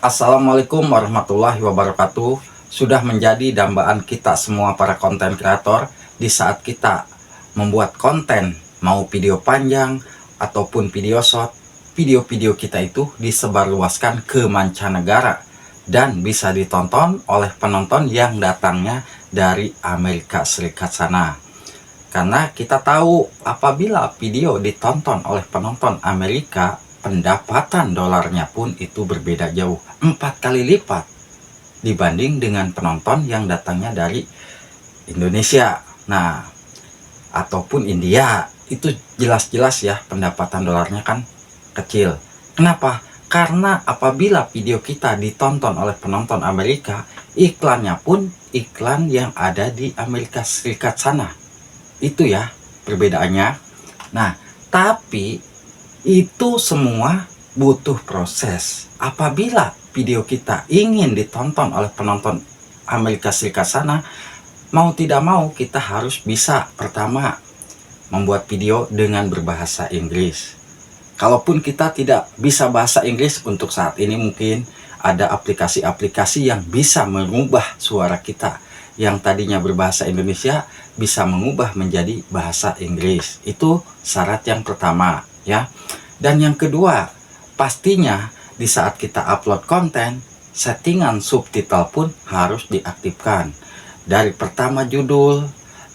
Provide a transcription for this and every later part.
Assalamualaikum warahmatullahi wabarakatuh. Sudah menjadi dambaan kita semua para konten kreator di saat kita membuat konten, mau video panjang ataupun video short, video-video kita itu disebarluaskan ke mancanegara dan bisa ditonton oleh penonton yang datangnya dari Amerika Serikat sana. Karena kita tahu apabila video ditonton oleh penonton Amerika, pendapatan dolarnya pun itu berbeda jauh, 4 kali lipat dibanding dengan penonton yang datangnya dari Indonesia. Nah, ataupun India, itu jelas-jelas ya pendapatan dolarnya kan kecil. Kenapa? Karena apabila video kita ditonton oleh penonton Amerika, iklannya pun iklan yang ada di Amerika Serikat sana. Itu ya perbedaannya. Nah, tapi itu semua butuh proses. Apabila video kita ingin ditonton oleh penonton Amerika Serikat sana, mau tidak mau kita harus bisa pertama membuat video dengan berbahasa Inggris. Kalaupun kita tidak bisa bahasa Inggris, untuk saat ini mungkin ada aplikasi-aplikasi yang bisa mengubah suara kita yang tadinya berbahasa Indonesia bisa mengubah menjadi bahasa Inggris. Itu syarat yang pertama ya. Dan yang kedua, pastinya di saat kita upload konten, settingan subtitle pun harus diaktifkan. Dari pertama judul,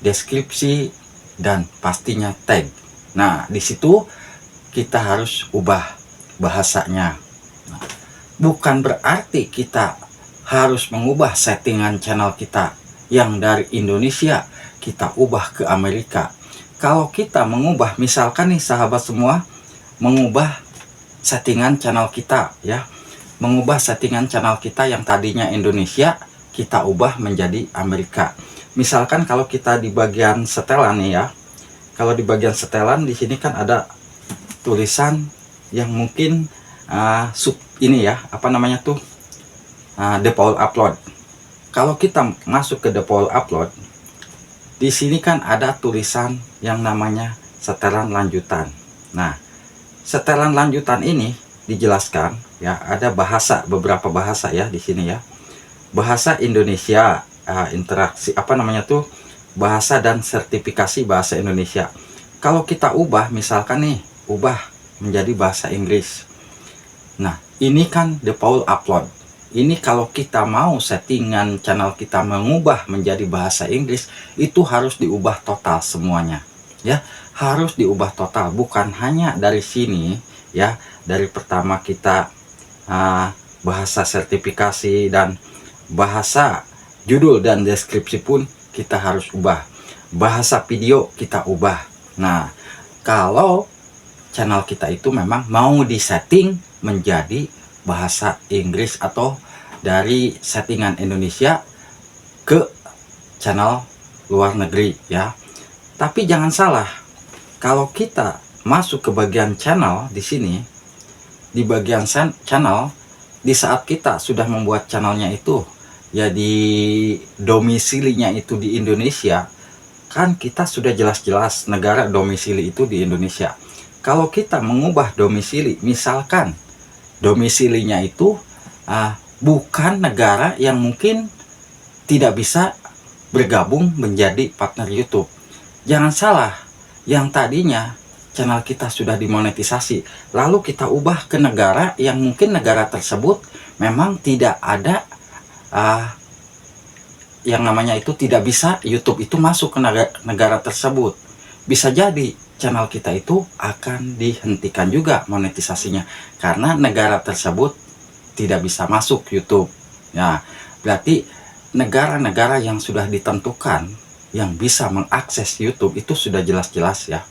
deskripsi, dan pastinya tag. Nah, di situ kita harus ubah bahasanya. Nah, bukan berarti kita harus mengubah settingan channel kita yang dari Indonesia kita ubah ke Amerika. Kalau kita mengubah, misalkan nih sahabat semua, mengubah settingan channel kita ya, mengubah settingan channel kita yang tadinya Indonesia, kita ubah menjadi Amerika. Misalkan kalau kita di bagian setelan nih ya, kalau di bagian setelan di sini kan ada tulisan yang mungkin sub ini ya, apa namanya tuh, default upload. Kalau kita masuk ke default upload, di sini kan ada tulisan yang namanya setelan lanjutan. Nah, setelan lanjutan ini dijelaskan ya, ada bahasa, beberapa bahasa ya di sini ya. Bahasa Indonesia, interaksi apa namanya tuh, bahasa dan sertifikasi bahasa Indonesia. Kalau kita ubah, misalkan nih, ubah menjadi bahasa Inggris. Nah, ini kan default upload. Ini kalau kita mau settingan channel kita mengubah menjadi bahasa Inggris, itu harus diubah total semuanya ya, harus diubah total, bukan hanya dari sini ya, dari pertama kita bahasa sertifikasi dan bahasa judul dan deskripsi pun kita harus ubah, bahasa video kita ubah. Nah, kalau channel kita itu memang mau disetting menjadi bahasa Inggris atau dari settingan Indonesia ke channel luar negeri ya. Tapi jangan salah, kalau kita masuk ke bagian channel di sini, di bagian channel, di saat kita sudah membuat channelnya itu ya, di domisilinya itu di Indonesia, kan kita sudah jelas-jelas negara domisili itu di Indonesia. Kalau kita mengubah domisili, misalkan domisilinya itu bukan negara yang mungkin tidak bisa bergabung menjadi partner YouTube. Jangan salah, yang tadinya channel kita sudah dimonetisasi, lalu kita ubah ke negara yang mungkin negara tersebut memang tidak ada yang namanya itu, tidak bisa YouTube itu masuk ke negara tersebut. Bisa jadi channel kita itu akan dihentikan juga monetisasinya karena negara tersebut tidak bisa masuk YouTube. Ya, berarti negara-negara yang sudah ditentukan yang bisa mengakses YouTube itu sudah jelas-jelas ya,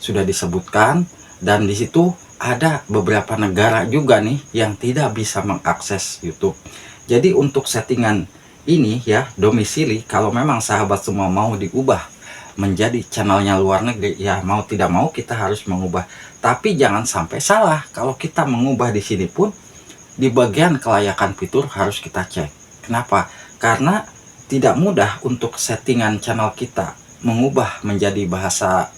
sudah disebutkan, dan di situ ada beberapa negara juga nih yang tidak bisa mengakses YouTube. Jadi untuk settingan ini ya, domisili, kalau memang sahabat semua mau diubah menjadi channelnya luar negeri ya, mau tidak mau kita harus mengubah. Tapi jangan sampai salah, kalau kita mengubah di sini pun di bagian kelayakan fitur harus kita cek. Kenapa? Karena tidak mudah untuk settingan channel kita mengubah menjadi bahasa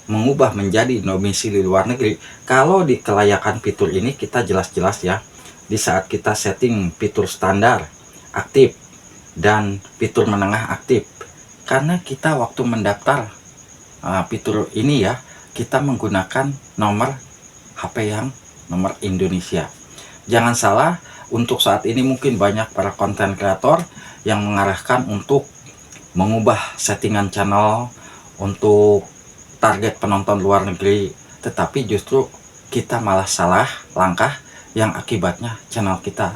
mengubah menjadi domisili luar negeri. Kalau di kelayakan fitur ini kita jelas-jelas ya, di saat kita setting fitur standar aktif dan fitur menengah aktif. Karena kita waktu mendaftar fitur ini ya, kita menggunakan nomor HP yang nomor Indonesia. Jangan salah, untuk saat ini mungkin banyak para konten kreator yang mengarahkan untuk mengubah settingan channel untuk target penonton luar negeri, tetapi justru kita malah salah langkah yang akibatnya channel kita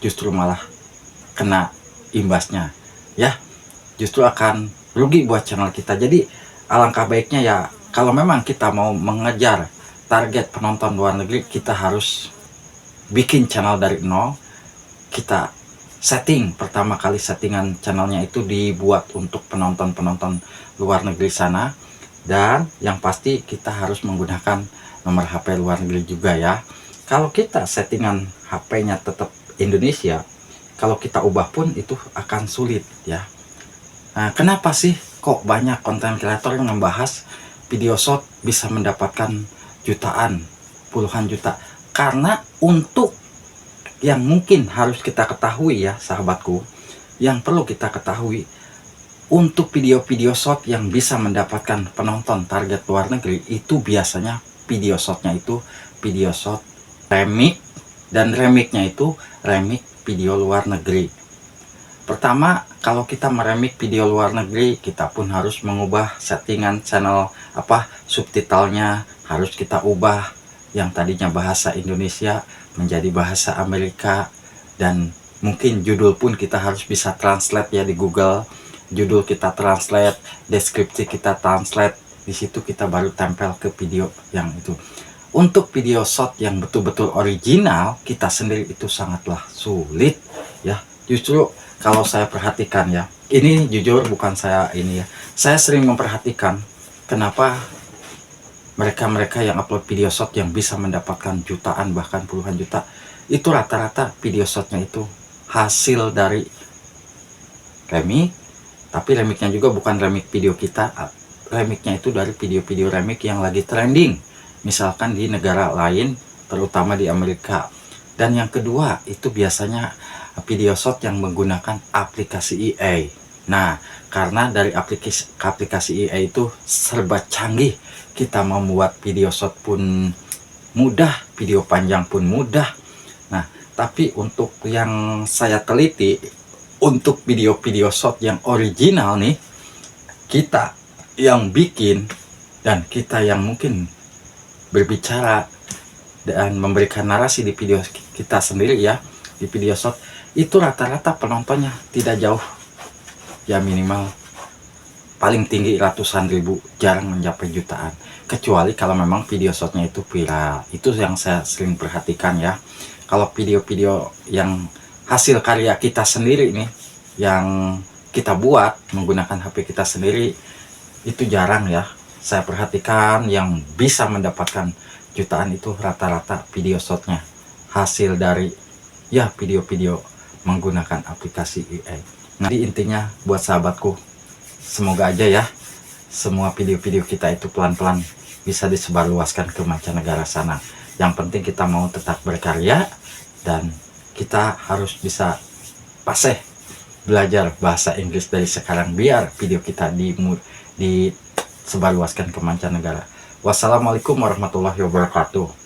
justru malah kena imbasnya ya, justru akan rugi buat channel kita. Jadi alangkah baiknya ya, kalau memang kita mau mengejar target penonton luar negeri, kita harus bikin channel dari nol. Kita setting pertama kali, settingan channelnya itu dibuat untuk penonton-penonton luar negeri sana, dan yang pasti kita harus menggunakan nomor HP luar negeri juga ya. Kalau kita settingan HP-nya tetap Indonesia, kalau kita ubah pun itu akan sulit ya. Nah, kenapa sih kok banyak konten kreator yang membahas video shot bisa mendapatkan jutaan, puluhan juta? Karena untuk yang mungkin harus kita ketahui ya sahabatku, yang perlu kita ketahui, untuk video-video shot yang bisa mendapatkan penonton target luar negeri itu biasanya video shotnya itu video shot remix, dan remixnya itu remix video luar negeri. Pertama, kalau kita meremix video luar negeri, kita pun harus mengubah settingan channel subtitlenya harus kita ubah, yang tadinya bahasa Indonesia menjadi bahasa Amerika, dan mungkin judul pun kita harus bisa translate ya di Google. Judul kita translate, deskripsi kita translate, di situ kita baru tempel ke video yang itu. Untuk video shot yang betul-betul original kita sendiri itu sangatlah sulit ya. Justru kalau saya perhatikan ya, ini jujur bukan saya ini ya, saya sering memperhatikan kenapa mereka-mereka yang upload video shot yang bisa mendapatkan jutaan bahkan puluhan juta, itu rata-rata video shotnya itu hasil dari remix. Tapi remixnya juga bukan remix video kita, remixnya itu dari video-video remix yang lagi trending misalkan di negara lain, terutama di Amerika. Dan yang kedua itu biasanya video shot yang menggunakan aplikasi EA. Nah, karena dari aplikasi EA itu serba canggih, kita membuat video shot pun mudah, video panjang pun mudah. Nah, tapi untuk yang saya teliti, untuk video-video shot yang original nih, kita yang bikin dan kita yang mungkin berbicara dan memberikan narasi di video kita sendiri ya, di video shot itu rata-rata penontonnya tidak jauh ya, minimal paling tinggi ratusan ribu, jarang mencapai jutaan, kecuali kalau memang video shotnya itu viral. Itu yang saya sering perhatikan ya. Kalau video-video yang hasil karya kita sendiri nih, yang kita buat menggunakan HP kita sendiri, itu jarang ya. Saya perhatikan yang bisa mendapatkan jutaan itu rata-rata video shotnya hasil dari ya video-video menggunakan aplikasi EA. Nah, intinya buat sahabatku, semoga aja ya semua video-video kita itu pelan-pelan bisa disebarluaskan ke mancanegara sana. Yang penting kita mau tetap berkarya, dan kita harus bisa fasih belajar bahasa Inggris dari sekarang biar video kita disebarluaskan ke mancanegara. Wassalamualaikum warahmatullahi wabarakatuh.